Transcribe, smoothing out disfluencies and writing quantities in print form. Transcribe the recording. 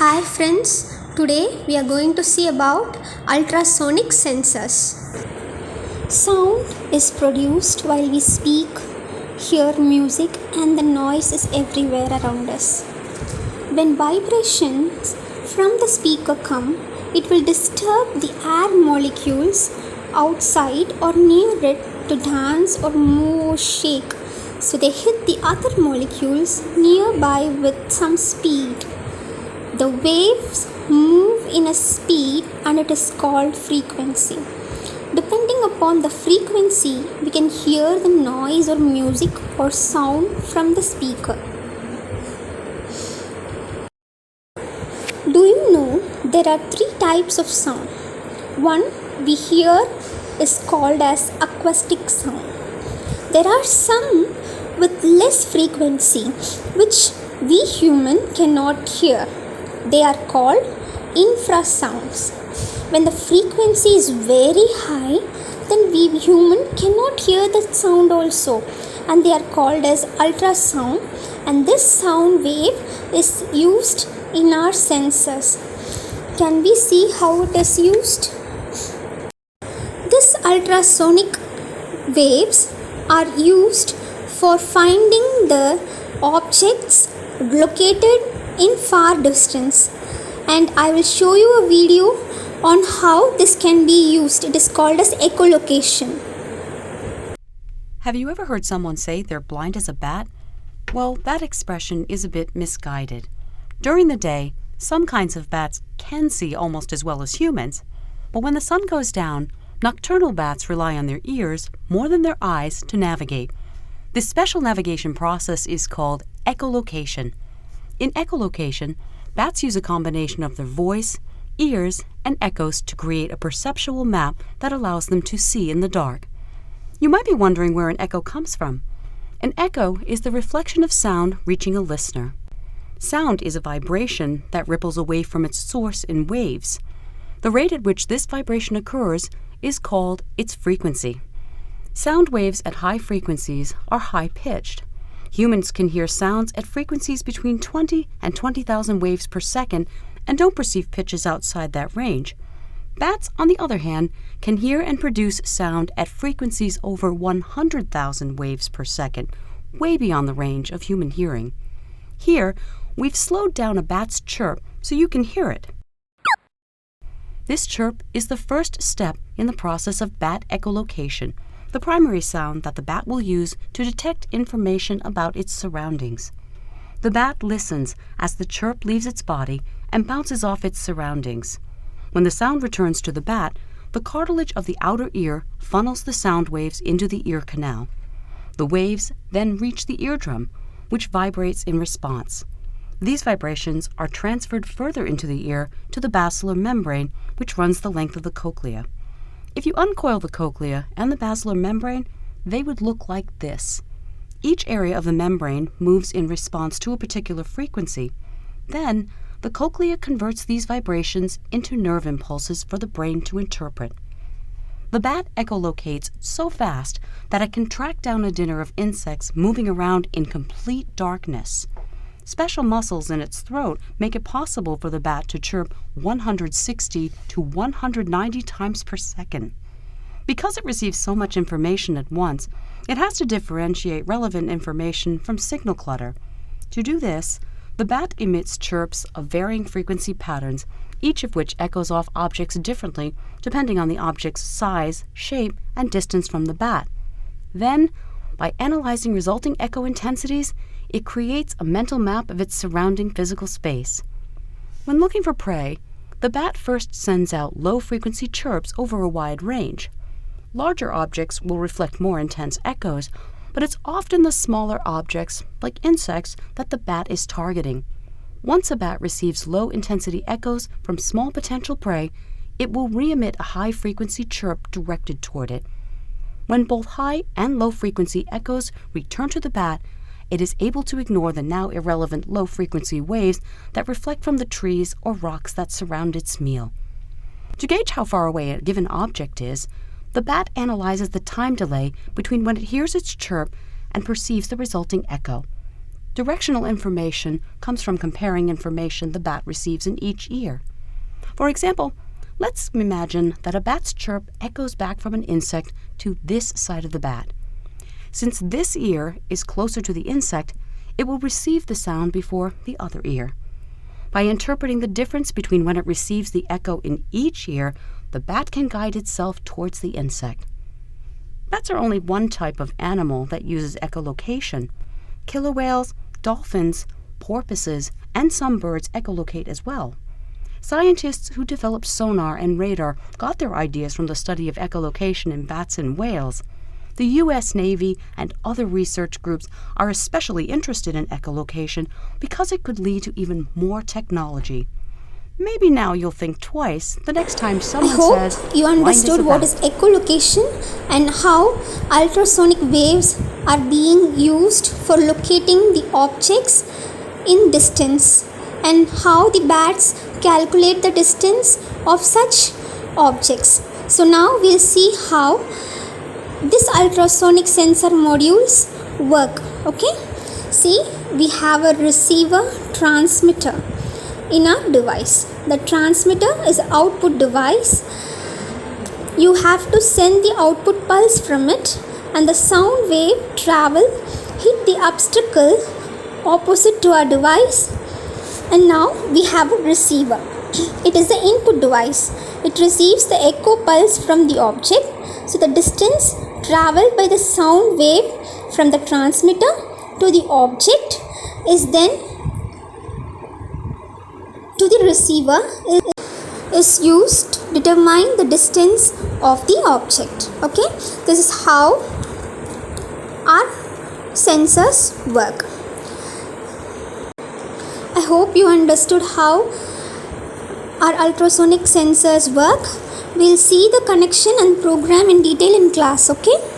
Hi friends, today we are going to see about ultrasonic sensors. Sound is produced while we speak, hear music, and the noise is everywhere around us. When vibrations from the speaker come, it will disturb the air molecules outside or near it to dance or move or shake. So they hit the other molecules nearby with some speed. The waves move in a speed and it is called frequency. Depending upon the frequency, we can hear the noise or music or sound from the speaker. Do you know there are 3 types of sound? One we hear is called as acoustic sound. There are some with less frequency which we human cannot hear. They are called infrasounds. When the frequency is very high, then we human cannot hear the sound also, and they are called as ultrasound, and this sound wave is used in our sensors. Can we see how it is used? This ultrasonic waves are used for finding the objects located in far distance, and I will show you a video on how this can be used. It is called as echolocation. Have you ever heard someone say they're blind as a bat? Well, that expression is a bit misguided. During the day, some kinds of bats can see almost as well as humans, but when the sun goes down, nocturnal bats rely on their ears more than their eyes to navigate. This special navigation process is called echolocation. In echolocation, bats use a combination of their voice, ears, and echoes to create a perceptual map that allows them to see in the dark. You might be wondering where an echo comes from. An echo is the reflection of sound reaching a listener. Sound is a vibration that ripples away from its source in waves. The rate at which this vibration occurs is called its frequency. Sound waves at high frequencies are high-pitched. Humans can hear sounds at frequencies between 20 and 20,000 waves per second and don't perceive pitches outside that range. Bats, on the other hand, can hear and produce sound at frequencies over 100,000 waves per second, way beyond the range of human hearing. Here, we've slowed down a bat's chirp so you can hear it. This chirp is the first step in the process of bat echolocation, the primary sound that the bat will use to detect information about its surroundings. The bat listens as the chirp leaves its body and bounces off its surroundings. When the sound returns to the bat, the cartilage of the outer ear funnels the sound waves into the ear canal. The waves then reach the eardrum, which vibrates in response. These vibrations are transferred further into the ear to the basilar membrane, which runs the length of the cochlea. If you uncoil the cochlea and the basilar membrane, they would look like this. Each area of the membrane moves in response to a particular frequency. Then, the cochlea converts these vibrations into nerve impulses for the brain to interpret. The bat echolocates so fast that it can track down a dinner of insects moving around in complete darkness. Special muscles in its throat make it possible for the bat to chirp 160 to 190 times per second. Because it receives so much information at once, it has to differentiate relevant information from signal clutter. To do this, the bat emits chirps of varying frequency patterns, each of which echoes off objects differently depending on the object's size, shape, and distance from the bat. Then, by analyzing resulting echo intensities, it creates a mental map of its surrounding physical space. When looking for prey, the bat first sends out low-frequency chirps over a wide range. Larger objects will reflect more intense echoes, but it's often the smaller objects, like insects, that the bat is targeting. Once a bat receives low-intensity echoes from small potential prey, it will re-emit a high-frequency chirp directed toward it. When both high and low-frequency echoes return to the bat, it is able to ignore the now irrelevant low-frequency waves that reflect from the trees or rocks that surround its meal. To gauge how far away a given object is, the bat analyzes the time delay between when it hears its chirp and perceives the resulting echo. Directional information comes from comparing information the bat receives in each ear. For example, let's imagine that a bat's chirp echoes back from an insect to this side of the bat. Since this ear is closer to the insect, it will receive the sound before the other ear. By interpreting the difference between when it receives the echo in each ear, the bat can guide itself towards the insect. Bats are only one type of animal that uses echolocation. Killer whales, dolphins, porpoises, and some birds echolocate as well. Scientists who developed sonar and radar got their ideas from the study of echolocation in bats and whales. The U.S. Navy and other research groups are especially interested in echolocation because it could lead to even more technology. Maybe now you'll think twice the next time someone says, I hope you understood what is echolocation and how ultrasonic waves are being used for locating the objects in distance and how the bats calculate the distance of such objects. So now we'll see how this ultrasonic sensor modules work. Okay, see, we have a receiver transmitter in our device. The transmitter is an output device. You have to send the output pulse from it and the sound wave travel, hit the obstacle opposite to our device, and now we have a receiver. It is the input device. It receives the echo pulse from the object. So the distance traveled by the sound wave from the transmitter to the object is then to the receiver is used to determine the distance of the object. Okay, this is how our sensors work. I hope you understood how our ultrasonic sensors work. We'll see the connection and program in detail in class. Okay.